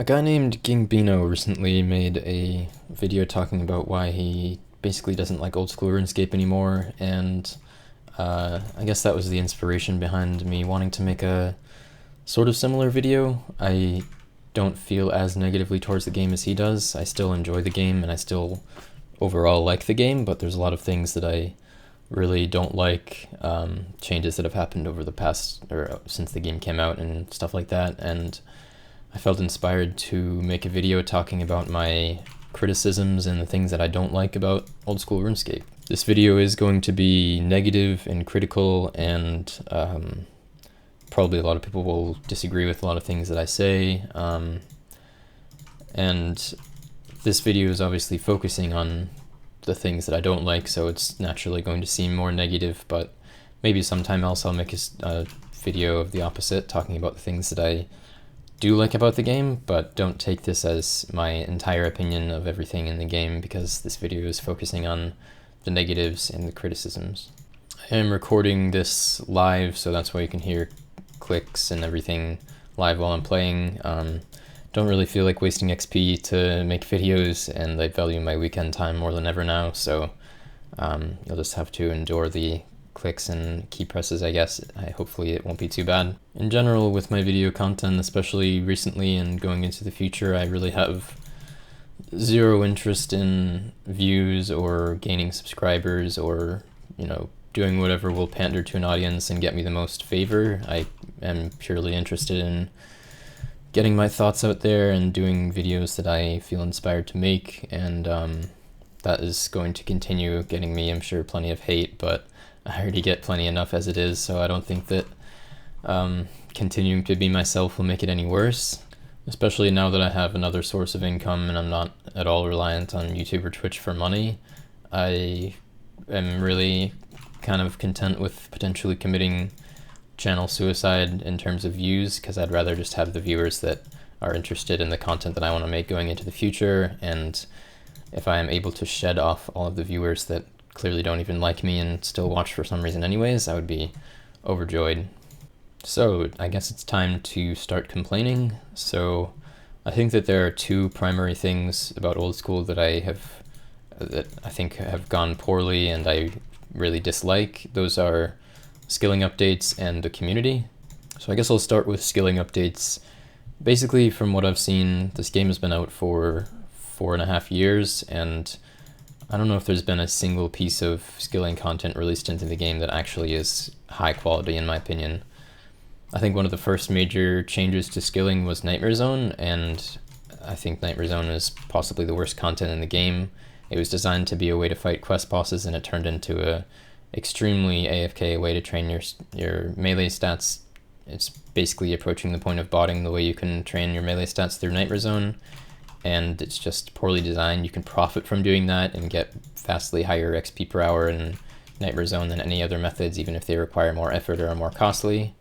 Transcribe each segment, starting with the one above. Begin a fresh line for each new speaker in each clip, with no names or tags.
A guy named Gingbino recently made a video talking about why he basically doesn't like old school RuneScape anymore, and I guess that was the inspiration behind me wanting to make a sort of similar video. I don't feel as negatively towards the game as he does. I still enjoy the game and I still overall like the game, but there's a lot of things that I really don't like, changes that have happened over the past, or since the game came out and stuff like that, and I felt inspired to make a video talking about my criticisms and the things that I don't like about old school RuneScape. This video is going to be negative and critical, and probably a lot of people will disagree with a lot of things that I say, and this video is obviously focusing on the things that I don't like, so it's naturally going to seem more negative, but maybe sometime else I'll make a video of the opposite, talking about the things that I do like about the game, but don't take this as my entire opinion of everything in the game, because this video is focusing on the negatives and the criticisms. I am recording this live, so that's why you can hear clicks and everything live while I'm playing. Don't really feel like wasting XP to make videos, and I value my weekend time more than ever now, so you'll just have to endure the clicks and key presses, I guess. Hopefully it won't be too bad. In general, with my video content, especially recently and going into the future, I really have zero interest in views or gaining subscribers or, doing whatever will pander to an audience and get me the most favor. I am purely interested in getting my thoughts out there and doing videos that I feel inspired to make, and that is going to continue getting me, I'm sure, plenty of hate, but I already get plenty enough as it is, so I don't think that continuing to be myself will make it any worse, especially now that I have another source of income and I'm not at all reliant on YouTube or Twitch for money. I am really kind of content with potentially committing channel suicide in terms of views, because I'd rather just have the viewers that are interested in the content that I want to make going into the future, and if I am able to shed off all of the viewers that clearly don't even like me and still watch for some reason anyways, I would be overjoyed. So I guess it's time to start complaining. So I think that there are two primary things about old school that I think have gone poorly and I really dislike. Those are skilling updates and the community. So I guess I'll start with skilling updates. Basically, from what I've seen, this game has been out for 4.5 years, and I don't know if there's been a single piece of skilling content released into the game that actually is high quality, in my opinion. I think one of the first major changes to skilling was Nightmare Zone, and I think Nightmare Zone is possibly the worst content in the game. It was designed to be a way to fight quest bosses, and it turned into a extremely AFK way to train your melee stats. It's basically approaching the point of botting the way you can train your melee stats through Nightmare Zone, and it's just poorly designed. You can profit from doing that and get vastly higher XP per hour in Nightmare Zone than any other methods, even if they require more effort or are more costly.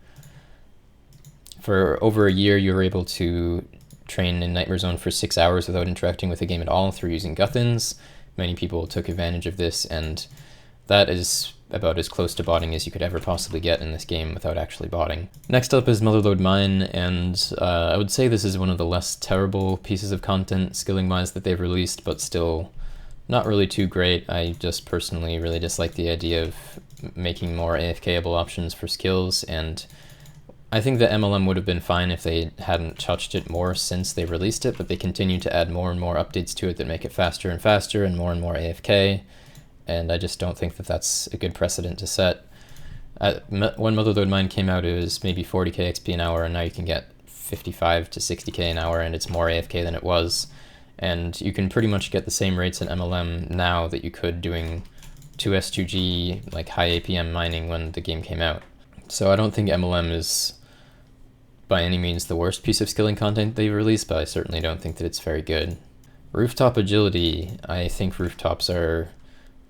For over a year, you were able to train in Nightmare Zone for 6 hours without interacting with the game at all through using Guthins. Many people took advantage of this, and that is about as close to botting as you could ever possibly get in this game without actually botting. Next up is Motherlode Mine, and I would say this is one of the less terrible pieces of content skilling-wise that they've released, but still not really too great. I just personally really dislike the idea of making more AFK-able options for skills, and I think the MLM would have been fine if they hadn't touched it more since they released it, but they continue to add more and more updates to it that make it faster and faster and more AFK. And I just don't think that that's a good precedent to set. When Motherlode Mine came out, it was maybe 40k XP an hour, and now you can get 55 to 60k an hour, and it's more AFK than it was. And you can pretty much get the same rates in MLM now that you could doing 2S2G, like high APM mining when the game came out. So I don't think MLM is by any means the worst piece of skilling content they've released, but I certainly don't think that it's very good. Rooftop agility. I think rooftops are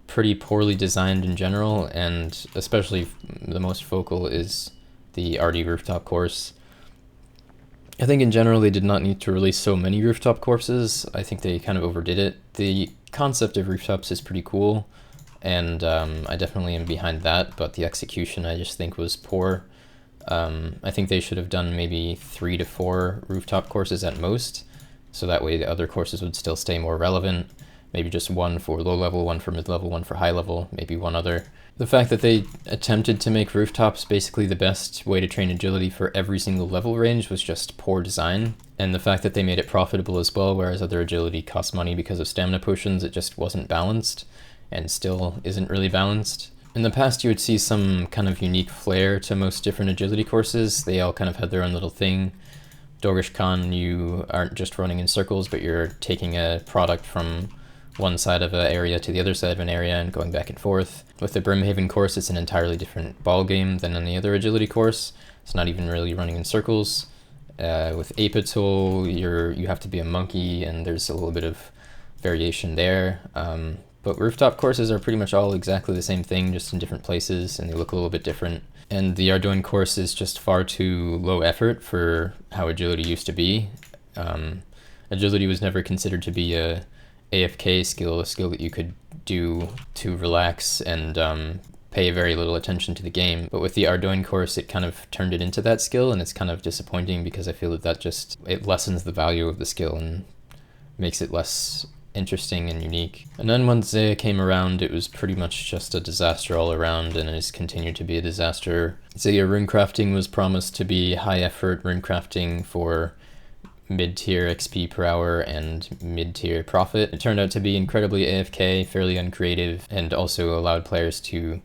pretty poorly designed in general, and especially the most focal is the RD rooftop course. I think in general they did not need to release so many rooftop courses. I think they kind of overdid it. The concept of rooftops is pretty cool, and I definitely am behind that, but the execution I just think was poor. I think they should have done maybe 3 to 4 rooftop courses at most, So that way the other courses would still stay more relevant. Maybe just one for low level, one for mid level, one for high level, maybe one other. The fact that they attempted to make rooftops basically the best way to train agility for every single level range was just poor design. And the fact that they made it profitable as well, whereas other agility costs money because of stamina potions, it just wasn't balanced and still isn't really balanced. In the past, you would see some kind of unique flair to most different agility courses. They all kind of had their own little thing. Dorgish Khan, you aren't just running in circles, but you're taking a product from one side of an area to the other side of an area and going back and forth. With the Brimhaven course, it's an entirely different ball game than any other agility course. It's not even really running in circles. With Apitul, you have to be a monkey, and there's a little bit of variation there. But rooftop courses are pretty much all exactly the same thing, just in different places, and they look a little bit different. And the Ardoin course is just far too low effort for how agility used to be. Agility was never considered to be a AFK skill, a skill that you could do to relax and pay very little attention to the game. But with the Ardoin course, it kind of turned it into that skill, and it's kind of disappointing because I feel that it lessens the value of the skill and makes it less interesting and unique. And then once Zaya came around, it was pretty much just a disaster all around, and it has continued to be a disaster. Zaya runecrafting was promised to be high effort runecrafting for mid-tier XP per hour and mid-tier profit. It turned out to be incredibly AFK, fairly uncreative, and also allowed players to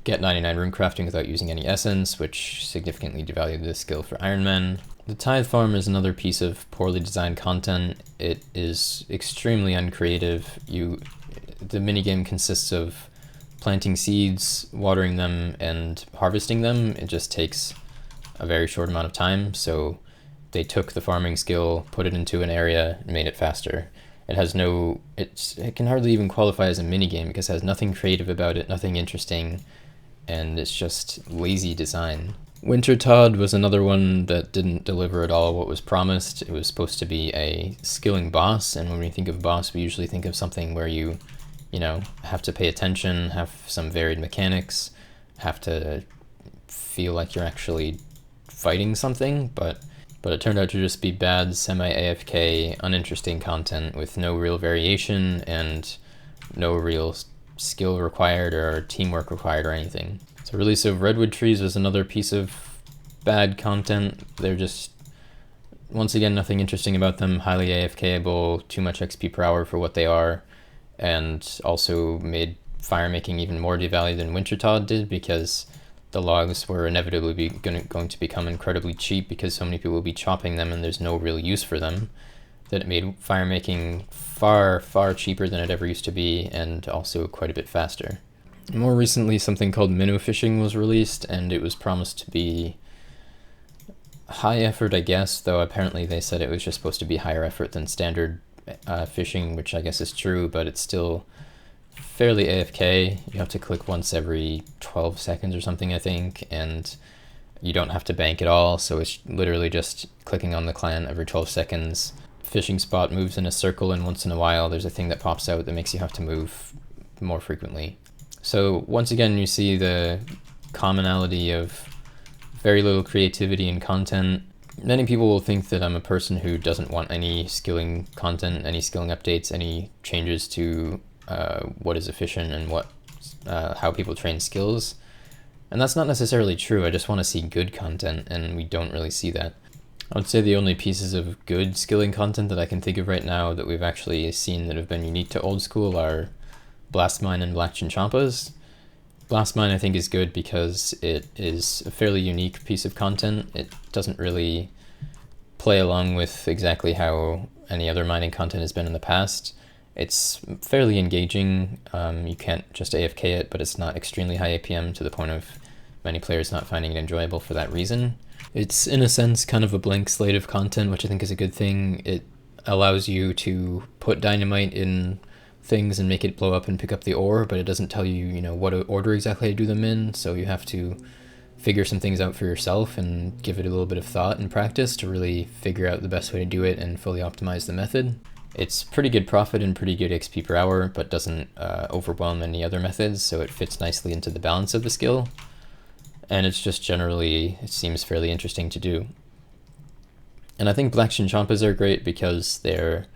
get 99 runecrafting without using any essence, which significantly devalued the skill for Iron Man. The Tithe Farm is another piece of poorly designed content. It is extremely uncreative. The minigame consists of planting seeds, watering them, and harvesting them. It just takes a very short amount of time, so they took the farming skill, put it into an area, and made it faster. It can hardly even qualify as a minigame because it has nothing creative about it, nothing interesting, and it's just lazy design. Winter Todd was another one that didn't deliver at all what was promised. It was supposed to be a skilling boss, and when we think of boss, we usually think of something where you have to pay attention, have some varied mechanics, have to feel like you're actually fighting something, but it turned out to just be bad, semi-AFK, uninteresting content with no real variation and no real skill required or teamwork required or anything. So release of Redwood Trees was another piece of bad content. They're just, once again, nothing interesting about them, highly AFKable, too much XP per hour for what they are, and also made fire making even more devalued than Winter Todd did because the logs were inevitably going to become incredibly cheap because so many people will be chopping them and there's no real use for them, that it made fire making far, far cheaper than it ever used to be and also quite a bit faster. More recently, something called minnow fishing was released, and it was promised to be high effort, I guess, though apparently they said it was just supposed to be higher effort than standard fishing, which I guess is true, but it's still fairly AFK. You have to click once every 12 seconds or something, I think, and you don't have to bank at all, so it's literally just clicking on the client every 12 seconds. Fishing spot moves in a circle, and once in a while there's a thing that pops out that makes you have to move more frequently. So once again, you see the commonality of very little creativity in content. Many people will think that I'm a person who doesn't want any skilling content, any skilling updates, any changes to what is efficient and how people train skills. And that's not necessarily true. I just want to see good content, and we don't really see that. I would say the only pieces of good skilling content that I can think of right now that we've actually seen that have been unique to old school are Blastmine and Black Chinchampas. Blastmine I think is good because it is a fairly unique piece of content. It doesn't really play along with exactly how any other mining content has been in the past. It's fairly engaging. You can't just AFK it, but it's not extremely high APM to the point of many players not finding it enjoyable for that reason. It's in a sense kind of a blank slate of content, which I think is a good thing. It allows you to put dynamite in things and make it blow up and pick up the ore, but it doesn't tell you, what order exactly to do them in, so you have to figure some things out for yourself and give it a little bit of thought and practice to really figure out the best way to do it and fully optimize the method. It's pretty good profit and pretty good XP per hour, but doesn't overwhelm any other methods, so it fits nicely into the balance of the skill. And it's just generally, it seems fairly interesting to do. And I think Black Chinchompas are great because they're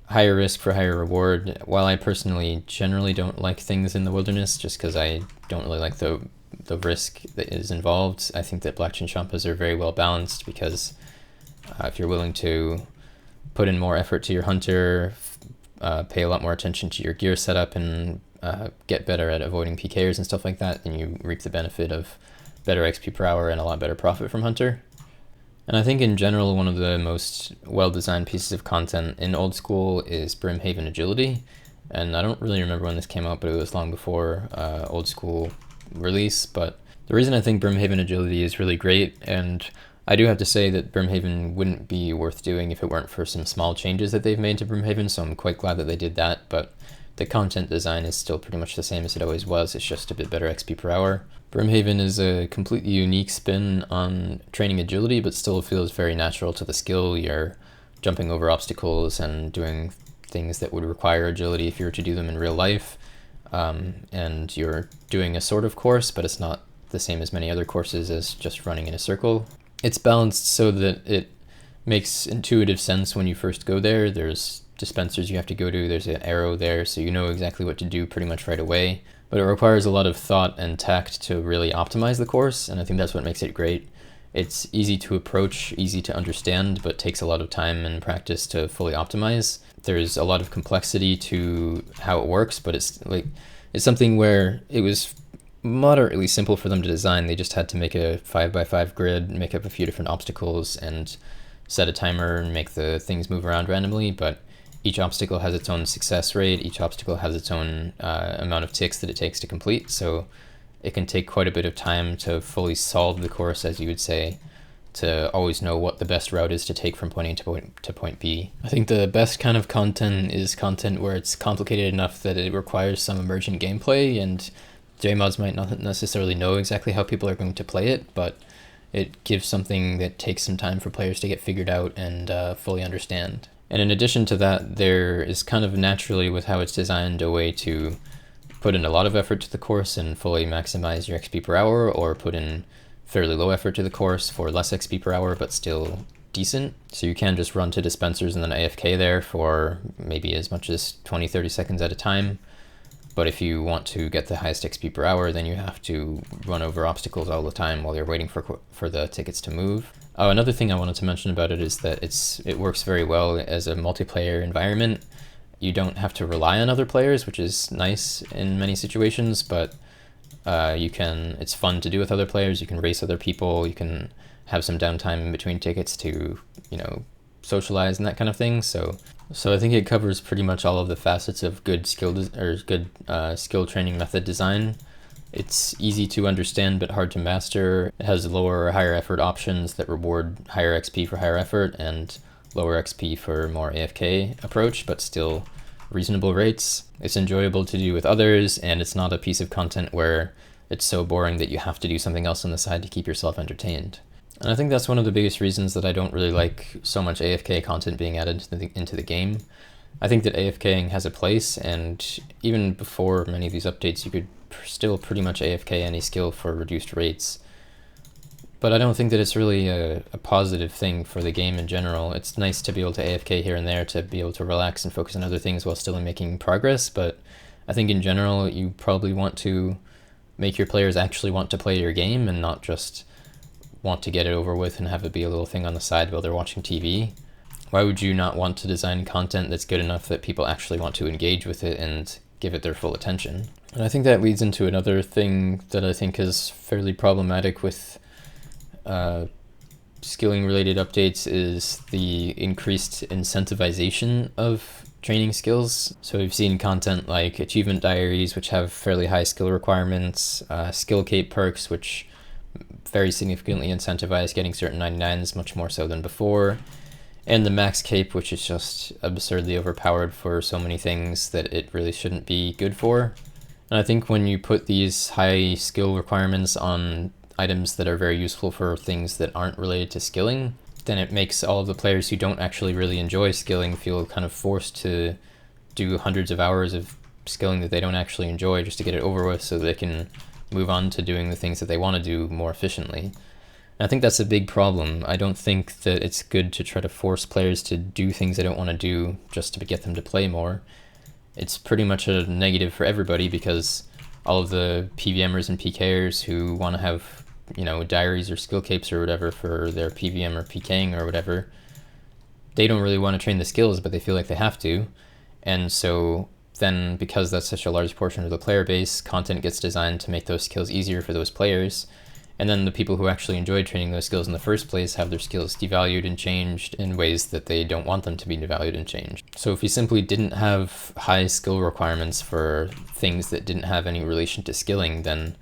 higher risk for higher reward. While I personally generally don't like things in the wilderness, just because I don't really like the risk that is involved, I think that Black Chinchompas are very well balanced because if you're willing to put in more effort to your hunter, pay a lot more attention to your gear setup, and get better at avoiding PKers and stuff like that, then you reap the benefit of better XP per hour and a lot better profit from hunter. And I think in general, one of the most well-designed pieces of content in old school is Brimhaven Agility. And I don't really remember when this came out, but it was long before old school release. But the reason I think Brimhaven Agility is really great, and I do have to say that Brimhaven wouldn't be worth doing if it weren't for some small changes that they've made to Brimhaven, so I'm quite glad that they did that, but the content design is still pretty much the same as it always was. It's just a bit better XP per hour. Brimhaven is a completely unique spin on training agility, but still feels very natural to the skill. You're jumping over obstacles and doing things that would require agility if you were to do them in real life. And you're doing a sort of course, but it's not the same as many other courses as just running in a circle. It's balanced so that it makes intuitive sense when you first go there. There's dispensers you have to go to, there's an arrow there, so you know exactly what to do pretty much right away. But it requires a lot of thought and tact to really optimize the course, and I think that's what makes it great. It's easy to approach, easy to understand, but takes a lot of time and practice to fully optimize. There's a lot of complexity to how it works, but it's something where it was moderately simple for them to design. They just had to make a 5x5 grid, make up a few different obstacles, and set a timer and make the things move around randomly, but each obstacle has its own success rate, each obstacle has its own amount of ticks that it takes to complete, so it can take quite a bit of time to fully solve the course, as you would say, to always know what the best route is to take from point A to point B. I think the best kind of content is content where it's complicated enough that it requires some emergent gameplay, and JMods might not necessarily know exactly how people are going to play it, but it gives something that takes some time for players to get figured out and fully understand. And in addition to that, there is kind of naturally, with how it's designed, a way to put in a lot of effort to the course and fully maximize your XP per hour, or put in fairly low effort to the course for less XP per hour, but still decent. So you can just run to dispensers and then AFK there for maybe as much as 20-30 seconds at a time. But if you want to get the highest XP per hour, then you have to run over obstacles all the time while you're waiting for the tickets to move. Oh, another thing I wanted to mention about it is that it works very well as a multiplayer environment. You don't have to rely on other players, which is nice in many situations, but it's fun to do with other players. You can race other people, you can have some downtime in between tickets to, socialize and that kind of thing. So I think it covers pretty much all of the facets of good skill training method design. It's easy to understand but hard to master. It has lower or higher effort options that reward higher XP for higher effort and lower XP for more AFK approach, but still reasonable rates. It's enjoyable to do with others, and it's not a piece of content where it's so boring that you have to do something else on the side to keep yourself entertained. And I think that's one of the biggest reasons that I don't really like so much AFK content being added into the game. I think that AFKing has a place, and even before many of these updates, you could still pretty much AFK any skill for reduced rates. But I don't think that it's really a positive thing for the game in general. It's nice to be able to AFK here and there, to be able to relax and focus on other things while still making progress, but I think in general you probably want to make your players actually want to play your game and not just want to get it over with and have it be a little thing on the side while they're watching TV. Why would you not want to design content that's good enough that people actually want to engage with it and give it their full attention? And I think that leads into another thing that I think is fairly problematic with skilling related updates, is the increased incentivization of training skills. So we've seen content like achievement diaries, which have fairly high skill requirements, skill cape perks, which very significantly incentivize getting certain 99s much more so than before, and the max cape, which is just absurdly overpowered for so many things that it really shouldn't be good for. And I think when you put these high skill requirements on items that are very useful for things that aren't related to skilling, then it makes all of the players who don't actually really enjoy skilling feel kind of forced to do hundreds of hours of skilling that they don't actually enjoy just to get it over with so they can move on to doing the things that they want to do more efficiently. And I think that's a big problem. I don't think that it's good to try to force players to do things they don't want to do just to get them to play more. It's pretty much a negative for everybody because all of the PVMers and PKers who want to have, diaries or skill capes or whatever for their PVM or PKing or whatever, they don't really want to train the skills, but they feel like they have to. And so then, because that's such a large portion of the player base, content gets designed to make those skills easier for those players. And then the people who actually enjoyed training those skills in the first place have their skills devalued and changed in ways that they don't want them to be devalued and changed. So if you simply didn't have high skill requirements for things that didn't have any relation to skilling, then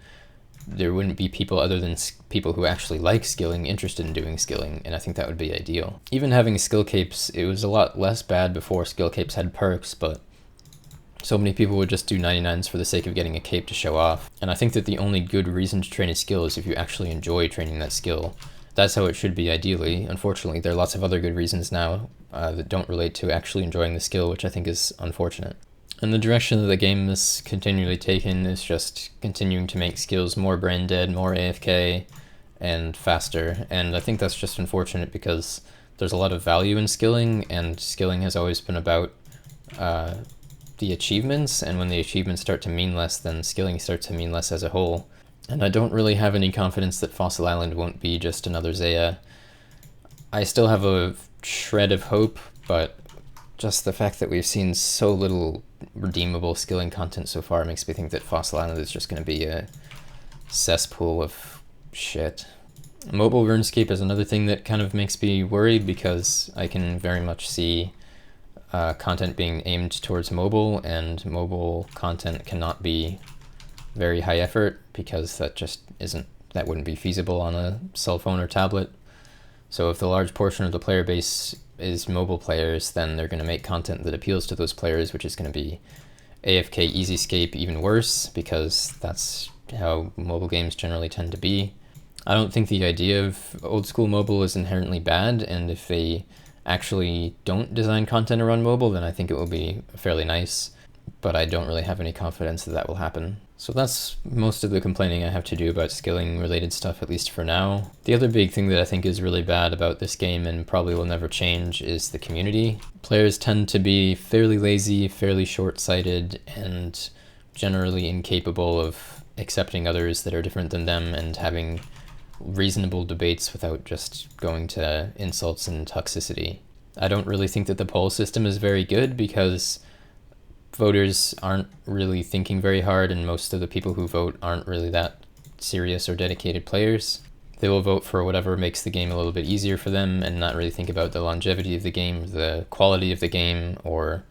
there wouldn't be people other than people who actually like skilling interested in doing skilling, and I think that would be ideal. Even having skill capes, it was a lot less bad before skill capes had perks, but so many people would just do 99s for the sake of getting a cape to show off. And I think that the only good reason to train a skill is if you actually enjoy training that skill. That's how it should be ideally. Unfortunately, there are lots of other good reasons now that don't relate to actually enjoying the skill, which I think is unfortunate. And the direction that the game is continually taken is just continuing to make skills more brain dead, more AFK, and faster. And I think that's just unfortunate because there's a lot of value in skilling, and skilling has always been about the achievements, and when the achievements start to mean less, then skilling starts to mean less as a whole. And I don't really have any confidence that Fossil Island won't be just another Zaya. I still have a shred of hope, but just the fact that we've seen so little redeemable skilling content so far makes me think that Fossil Island is just going to be a cesspool of shit. Mobile RuneScape is another thing that kind of makes me worried because I can very much see content being aimed towards mobile, and mobile content cannot be very high effort because that wouldn't be feasible on a cell phone or tablet. So if the large portion of the player base is mobile players, then they're going to make content that appeals to those players, which is going to be AFK easy scape, even worse, because that's how mobile games generally tend to be. I don't think the idea of old school mobile is inherently bad, and if they actually don't design content around mobile, then I think it will be fairly nice, but I don't really have any confidence that that will happen. So that's most of the complaining I have to do about skilling related stuff, at least for now. The other big thing that I think is really bad about this game and probably will never change is the community. Players tend to be fairly lazy, fairly short-sighted, and generally incapable of accepting others that are different than them and having reasonable debates without just going to insults and toxicity. I don't really think that the poll system is very good because voters aren't really thinking very hard, and most of the people who vote aren't really that serious or dedicated players. They will vote for whatever makes the game a little bit easier for them and not really think about the longevity of the game, the quality of the game, or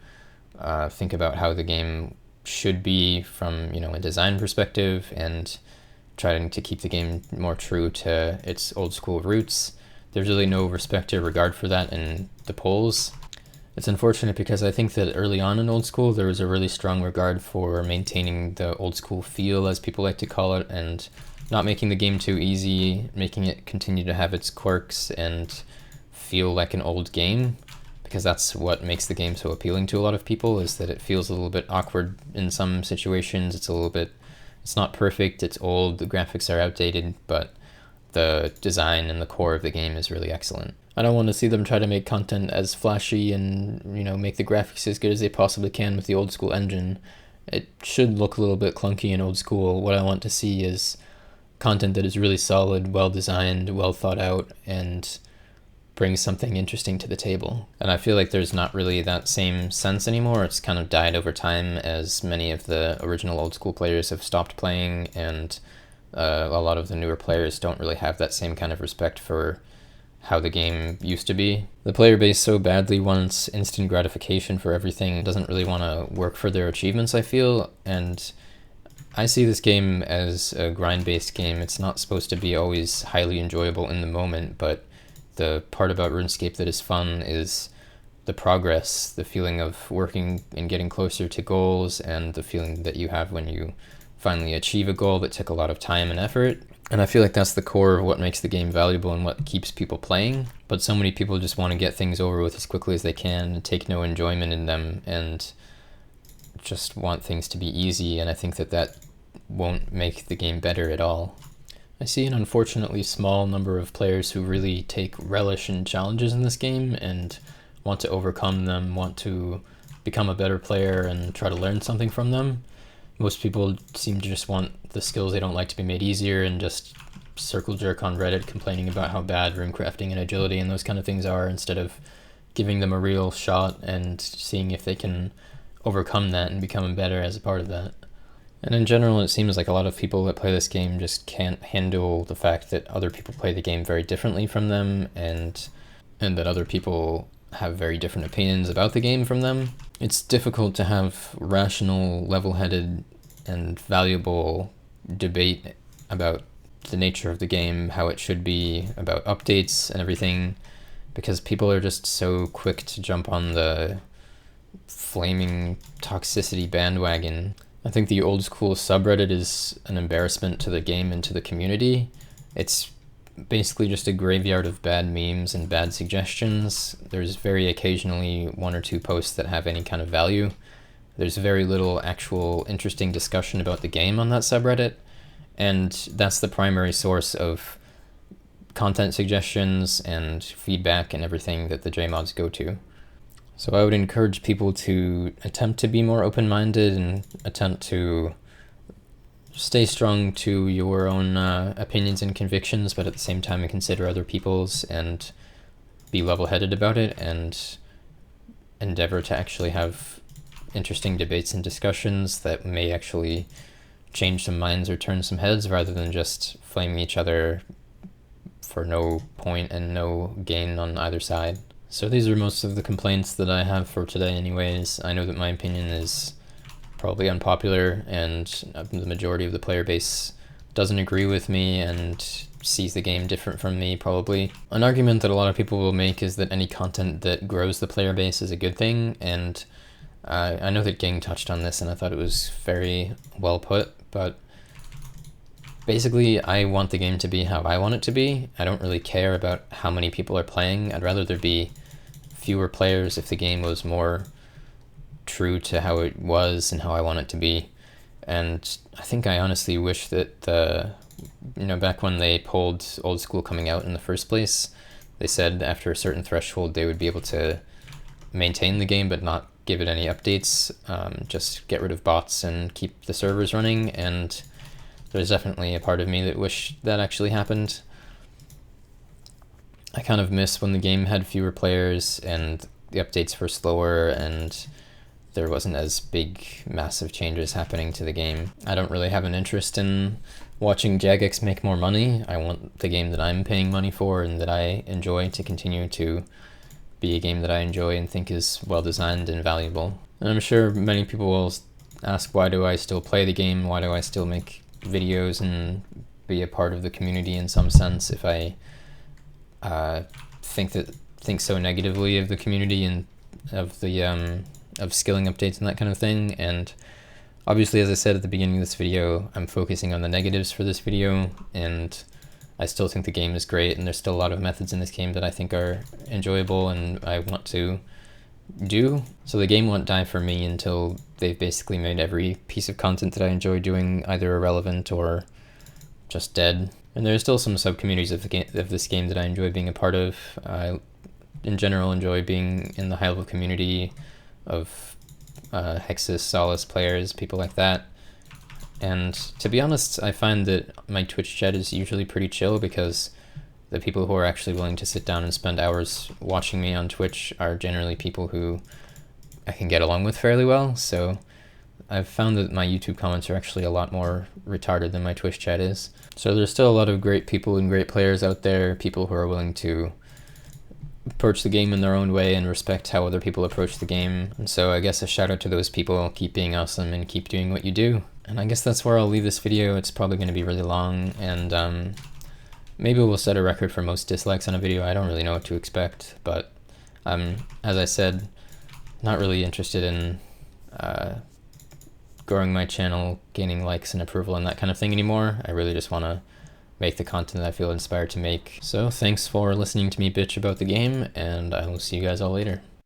think about how the game should be from a design perspective, and trying to keep the game more true to its old school roots. There's really no respect or regard for that in the polls. It's unfortunate because I think that early on in old school there was a really strong regard for maintaining the old school feel, as people like to call it, and not making the game too easy, making it continue to have its quirks and feel like an old game, because that's what makes the game so appealing to a lot of people, is that it feels a little bit awkward in some situations. It's not perfect, it's old, the graphics are outdated, but the design and the core of the game is really excellent. I don't want to see them try to make content as flashy and, make the graphics as good as they possibly can with the old school engine. It should look a little bit clunky and old school. What I want to see is content that is really solid, well designed, well thought out, and brings something interesting to the table. And I feel like there's not really that same sense anymore. It's kind of died over time as many of the original old school players have stopped playing, and a lot of the newer players don't really have that same kind of respect for how the game used to be. The player base so badly wants instant gratification for everything, doesn't really want to work for their achievements, I feel, and I see this game as a grind-based game. It's not supposed to be always highly enjoyable in the moment, but the part about RuneScape that is fun is the progress, the feeling of working and getting closer to goals, and the feeling that you have when you finally achieve a goal that took a lot of time and effort. And I feel like that's the core of what makes the game valuable and what keeps people playing. But so many people just want to get things over with as quickly as they can and take no enjoyment in them and just want things to be easy, and I think that won't make the game better at all. I see an unfortunately small number of players who really take relish in challenges in this game and want to overcome them, want to become a better player and try to learn something from them. Most people seem to just want the skills they don't like to be made easier and just circle jerk on Reddit complaining about how bad room crafting and agility and those kind of things are, instead of giving them a real shot and seeing if they can overcome that and become better as a part of that. And in general, it seems like a lot of people that play this game just can't handle the fact that other people play the game very differently from them, and that other people have very different opinions about the game from them. It's difficult to have rational, level-headed, and valuable debate about the nature of the game, how it should be, about updates and everything, because people are just so quick to jump on the flaming toxicity bandwagon. I think the old school subreddit is an embarrassment to the game and to the community. It's basically just a graveyard of bad memes and bad suggestions. There's very occasionally one or two posts that have any kind of value. There's very little actual interesting discussion about the game on that subreddit, and that's the primary source of content suggestions and feedback and everything that the JMods go to. So I would encourage people to attempt to be more open-minded and attempt to stay strong to your own opinions and convictions, but at the same time consider other people's and be level-headed about it and endeavor to actually have interesting debates and discussions that may actually change some minds or turn some heads, rather than just flaming each other for no point and no gain on either side. So these are most of the complaints that I have for today anyways. I know that my opinion is probably unpopular, and the majority of the player base doesn't agree with me and sees the game different from me, probably. An argument that a lot of people will make is that any content that grows the player base is a good thing, and I know that Ging touched on this and I thought it was very well put, but basically I want the game to be how I want it to be. I don't really care about how many people are playing. I'd rather there be fewer players if the game was more true to how it was and how I want it to be. And I think I honestly wish that back when they pulled Old School coming out in the first place, they said after a certain threshold they would be able to maintain the game but not give it any updates, just get rid of bots and keep the servers running, and there's definitely a part of me that wish that actually happened. I kind of miss when the game had fewer players and the updates were slower and there wasn't as big, massive changes happening to the game. I don't really have an interest in watching Jagex make more money. I want the game that I'm paying money for and that I enjoy to continue to be a game that I enjoy and think is well designed and valuable. And I'm sure many people will ask, why do I still play the game? Why do I still make videos and be a part of the community in some sense if I think so negatively of the community and of the of skilling updates and that kind of thing? And obviously, as I said at the beginning of this video, I'm focusing on the negatives for this video, and I still think the game is great, and there's still a lot of methods in this game that I think are enjoyable and I want to do. So the game won't die for me until they've basically made every piece of content that I enjoy doing either irrelevant or just dead. And there are still some sub-communities of this game that I enjoy being a part of. I, in general, enjoy being in the high-level community of Hexus, Solace players, people like that. And to be honest, I find that my Twitch chat is usually pretty chill because the people who are actually willing to sit down and spend hours watching me on Twitch are generally people who I can get along with fairly well. So I've found that my YouTube comments are actually a lot more retarded than my Twitch chat is. So there's still a lot of great people and great players out there, people who are willing to approach the game in their own way and respect how other people approach the game. And so I guess a shout out to those people. Keep being awesome and keep doing what you do. And I guess that's where I'll leave this video. It's probably going to be really long, and maybe we'll set a record for most dislikes on a video. I don't really know what to expect, but as I said, not really interested in growing my channel, gaining likes and approval and that kind of thing anymore. I really just want to make the content that I feel inspired to make. So thanks for listening to me bitch about the game, and I will see you guys all later.